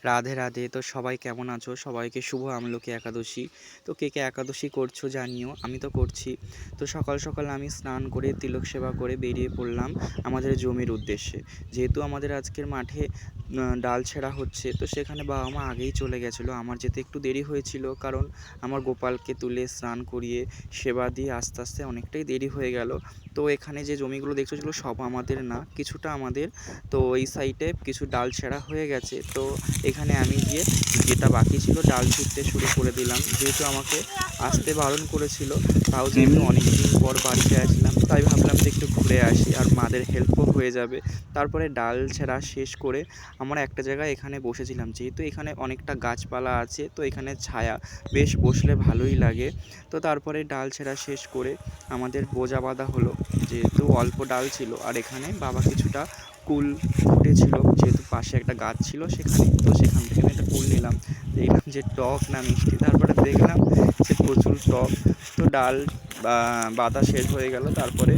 রাধে রাধে। তো সবাই কেমন আছো? সবাইকে শুভ আমলকি একাদশী। তো কে কে একাদশী করছো জানিও, আমি তো করছি। তো সকাল সকাল আমি স্নান করে তিলক সেবা করে বেরিয়ে পড়লাম আমাদের জমির উদ্দেশ্যে। যেহেতু আমাদের আজকের মাঠে ডাল ছেঁড়া হচ্ছে, তো সেখানে বাবা মা আগেই চলে গেছিলো। আমার যেতে একটু দেরি হয়েছিল, কারণ আমার গোপালকে তুলে স্নান করিয়ে সেবা দিয়ে আস্তে আস্তে অনেকটাই দেরি হয়ে গেল। তো এখানে যে জমিগুলো দেখছো সেগুলো সব আমাদের না, কিছুটা আমাদের। তো এই সাইডে কিছু ডাল ছেঁড়া হয়ে গেছে, তো এখানে আমি গিয়ে যেটা বাকি ছিল ডাল ছিঁড়তে শুরু করে দিলাম। যেহেতু আমাকে আসতে বারণ করেছিল, তাও যেহেতু অনেক দিন পর বাড়িতে আসলাম, তাই ভাবলাম যে একটু ঘুরে আসি আর মাদের হেল্পও হয়ে যাবে। তারপরে ডাল ছেঁড়া শেষ করে আমরা একটা জায়গায় এখানে বসেছিলাম। যেহেতু এখানে অনেকটা গাছপালা আছে, তো এখানে ছায়া, বেশ বসলে ভালোই লাগে। তো তারপরে ডাল ছেঁড়া শেষ করে আমাদের বোঝা বাঁধা হলো। যেহেতু অল্প ডাল ছিল, আর এখানে বাবা কিছুটা কুল ফুটেছিল, যেহেতু পাশে একটা গাছ ছিল সেখানে, তো সেখান থেকে আমি একটা কুল নিলাম। দেখলাম যে টক না মিষ্টি, তারপরে দেখলাম যে প্রচুর টক। তো ডাল বাতা শেষ হয়ে গেল, তারপরে